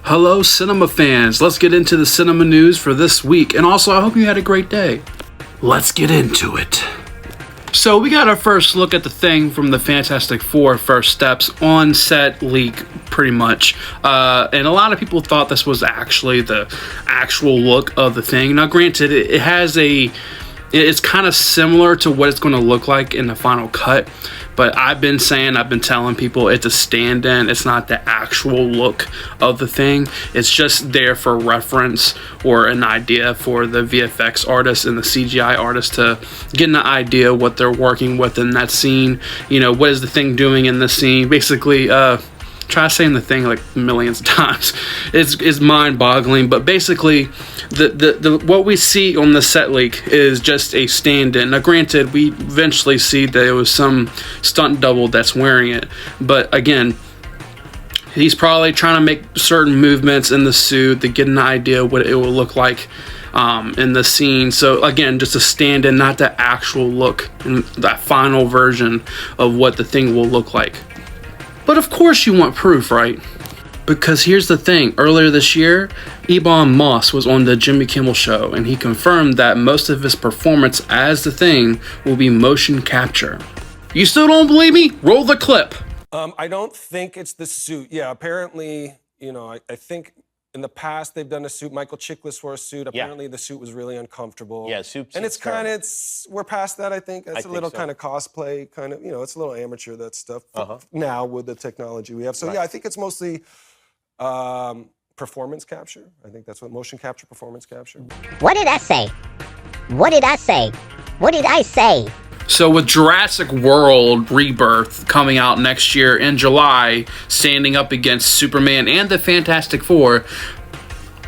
Hello, cinema fans. Let's get into the cinema news for this week. And also, I hope you had a great day. Let's get into it. So we got our first look at the Thing from the Fantastic Four First Steps on set leak, pretty much. And a lot of people thought this was actually the actual look of the Thing. Now, granted, it's kind of similar to what it's going to look like in the final cut. But I've been telling people it's a stand-in. It's not the actual look of the Thing. It's just there for reference or an idea for the VFX artists and the CGI artists to get an idea what they're working with in that scene. You know, what is the Thing doing in the scene? Basically, try saying the Thing like millions of times. It's mind-boggling, but basically the what we see on the set leak is just a stand-in. Now granted, we eventually see that it was some stunt double that's wearing it, but again, he's probably trying to make certain movements in the suit to get an idea what it will look like in the scene. So again, just a stand-in, not the actual look and that final version of what the Thing will look like. But of course you want proof, right? Because here's the thing. Earlier this year, Ebon Moss was on the Jimmy Kimmel Show, and he confirmed that most of his performance as the Thing will be motion capture. You still don't believe me? Roll the clip. I don't think it's the suit. Yeah, apparently, you know, I think in the past they've done a suit. Michael Chiklis wore a suit. Apparently the suit was really uncomfortable. Yeah, suits. And it's kind of, we're past that, I think. It's a little kind of cosplay, kind of, you know, it's a little amateur, that stuff, now with the technology we have. So yeah, I think it's mostly performance capture. I think that's what motion capture, performance capture. What did I say? What did I say? What did I say? So with Jurassic World Rebirth coming out next year in July, standing up against Superman and the Fantastic Four,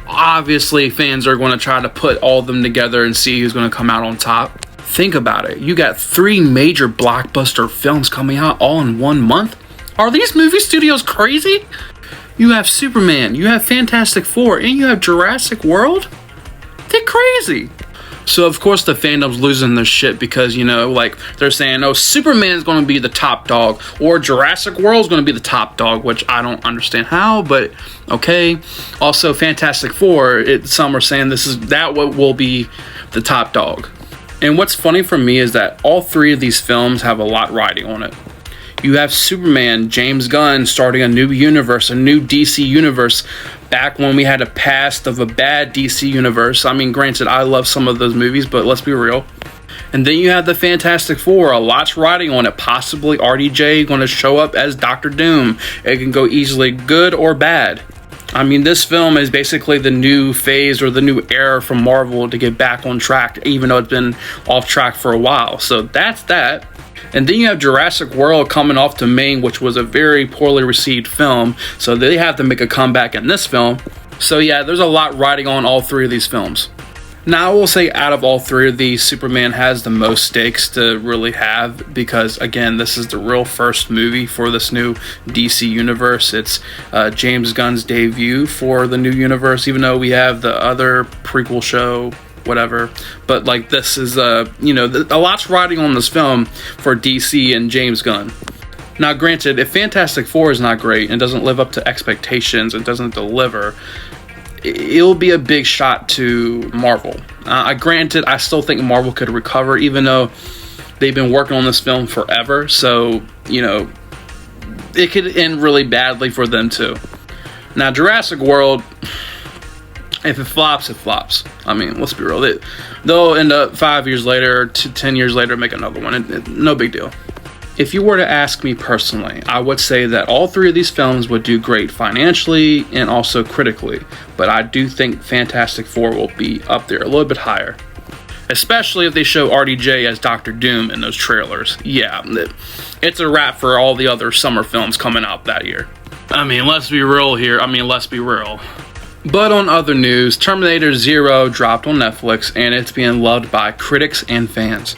obviously fans are going to try to put all of them together and see who's going to come out on top. Think about it. You got 3 major blockbuster films coming out all in 1 month. Are these movie studios crazy? You have Superman, you have Fantastic Four, and you have Jurassic World? They're crazy. So of course the fandom's losing their shit because, you know, like they're saying, oh, Superman's going to be the top dog or Jurassic World's going to be the top dog, which I don't understand how, but okay. Also Fantastic Four, some are saying that will be the top dog. And what's funny for me is that all 3 of these films have a lot riding on it. You have Superman, James Gunn, starting a new universe, a new DC universe, back when we had a past of a bad DC universe. I mean, granted, I love some of those movies, but let's be real. And then you have the Fantastic Four, a lot's riding on it. Possibly RDJ going to show up as Dr. Doom. It can go easily good or bad. I mean, this film is basically the new phase or the new era from Marvel to get back on track, even though it's been off track for a while. So that's that. And then you have Jurassic World coming off to Maine, which was a very poorly received film. So they have to make a comeback in this film. So yeah, there's a lot riding on all 3 of these films. Now I will say out of all 3 of these, Superman has the most stakes to really have because, again, this is the real first movie for this new DC universe. It's James Gunn's debut for the new universe, even though we have the other prequel show, whatever, but like this is you know, a lot's riding on this film for DC and James Gunn. Now granted, if Fantastic Four is not great and doesn't live up to expectations and doesn't deliver, it'll be a big shot to Marvel. Granted, I still think Marvel could recover, even though they've been working on this film forever, so you know, it could end really badly for them too. Now Jurassic World, if it flops, it flops. I mean, let's be real. They'll end up 5 years later to 10 years later make another one. No big deal. If you were to ask me personally, I would say that all 3 of these films would do great financially and also critically. But I do think Fantastic Four will be up there a little bit higher. Especially if they show RDJ as Dr. Doom in those trailers. Yeah, it's a wrap for all the other summer films coming out that year. I mean, let's be real here. Let's be real. But on other news, Terminator 0 dropped on Netflix and it's being loved by critics and fans.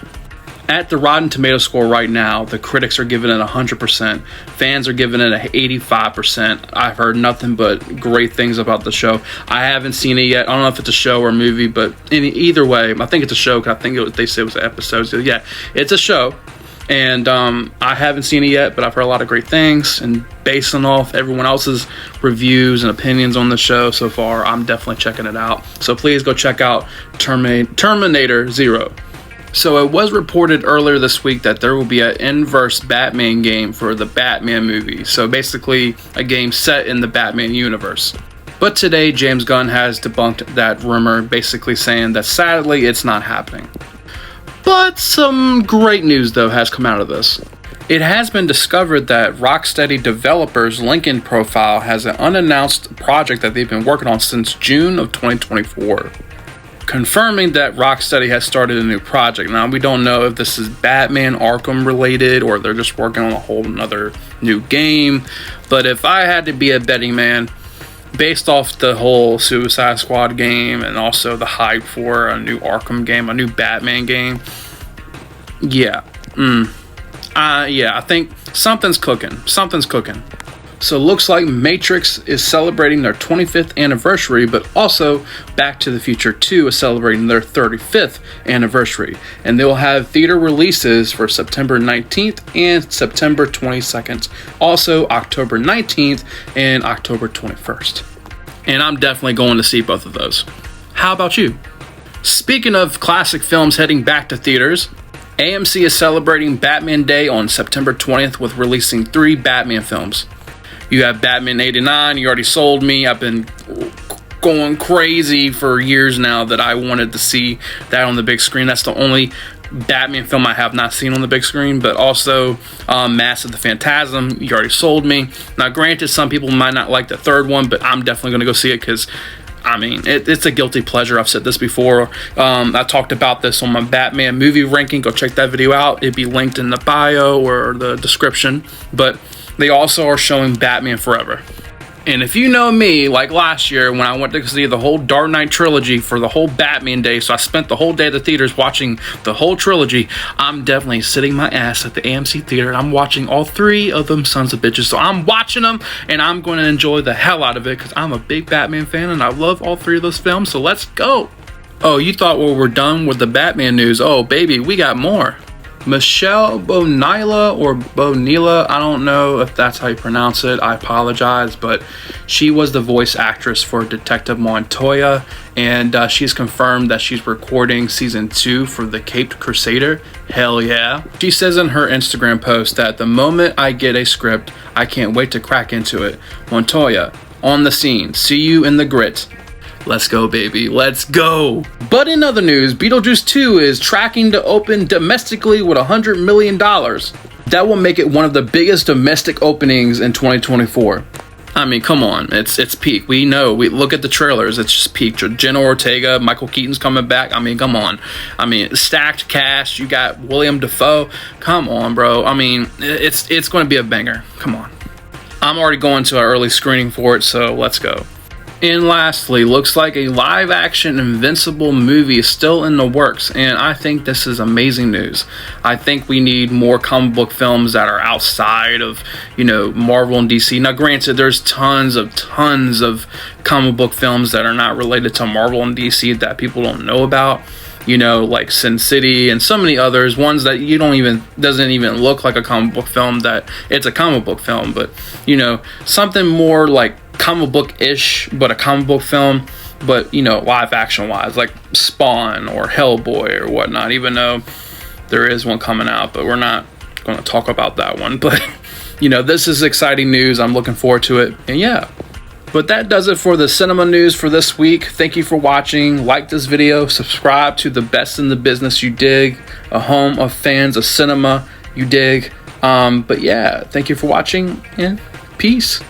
At the Rotten Tomato score right now, the critics are giving it 100%, fans are giving it 85%. I've heard nothing but great things about the show. I haven't seen it yet. I don't know if it's a show or a movie, but in either way, I think it's a show because I think they said it was an episode. So yeah, it's a show. And I haven't seen it yet, but I've heard a lot of great things. And based on off everyone else's reviews and opinions on the show so far, I'm definitely checking it out. So please go check out Terminator Zero. So it was reported earlier this week that there will be an inverse Batman game for the Batman movie. So basically a game set in the Batman universe. But today James Gunn has debunked that rumor, basically saying that sadly it's not happening. But some great news though has come out of this. It has been discovered that Rocksteady developers' LinkedIn profile has an unannounced project that they've been working on since June of 2024. Confirming that Rocksteady has started a new project. Now, we don't know if this is Batman Arkham related or they're just working on a whole nother new game. But if I had to be a betting man, based off the whole Suicide Squad game and also the hype for a new Arkham game, a new Batman game, yeah, I think something's cooking. Something's cooking. So it looks like Matrix is celebrating their 25th anniversary, but also Back to the Future 2 is celebrating their 35th anniversary. And they will have theater releases for September 19th and September 22nd. Also October 19th and October 21st. And I'm definitely going to see both of those. How about you? Speaking of classic films heading back to theaters, AMC is celebrating Batman Day on September 20th with releasing 3 Batman films. You have Batman 89, you already sold me. I've been going crazy for years now that I wanted to see that on the big screen. That's the only Batman film I have not seen on the big screen, but also Mask of the Phantasm, you already sold me. Now granted, some people might not like the third one, but I'm definitely going to go see it because I mean, it's a guilty pleasure. I've said this before. I talked about this on my Batman movie ranking. Go check that video out. It'd be linked in the bio or the description. But they also are showing Batman Forever. And if you know me, like last year when I went to see the whole Dark Knight trilogy for the whole Batman Day, so I spent the whole day at the theaters watching the whole trilogy, I'm definitely sitting my ass at the AMC theater and I'm watching all 3 of them sons of bitches. So I'm watching them and I'm going to enjoy the hell out of it because I'm a big Batman fan and I love all 3 of those films, so let's go. Oh, you thought we're done with the Batman news? Oh, baby, we got more. Michelle Bonilla or Bonilla, I don't know if that's how you pronounce it, I apologize, but she was the voice actress for Detective Montoya, and she's confirmed that she's recording season 2 for The Caped Crusader. Hell yeah. She says in her Instagram post that the moment I get a script, I can't wait to crack into it. Montoya, on the scene, see you in the grit. Let's go, baby. Let's go. But in other news, Beetlejuice 2 is tracking to open domestically with $100 million. That will make it one of the biggest domestic openings in 2024. I mean, come on. It's peak. We know. We look at the trailers. It's just peak. Jenna Ortega, Michael Keaton's coming back. I mean, come on. I mean, stacked cast. You got William Dafoe. Come on, bro. I mean, it's going to be a banger. Come on. I'm already going to an early screening for it, so let's go. And lastly, looks like a live-action Invincible movie is still in the works, and I think this is amazing news. I think we need more comic book films that are outside of, Marvel and DC. Now, granted, there's tons of comic book films that are not related to Marvel and DC that people don't know about. Like Sin City and so many others, ones that doesn't even look like a comic book film, that it's a comic book film, but something more like comic book-ish, but a comic book film, but live action wise, like Spawn or Hellboy or whatnot, even though there is one coming out, but we're not going to talk about that one. But this is exciting news. I'm looking forward to it, and yeah. But that does it for the cinema news for this week. Thank you for watching. Like this video, subscribe to the best in the business, you dig, a home of fans of cinema, you dig. But yeah, thank you for watching and peace.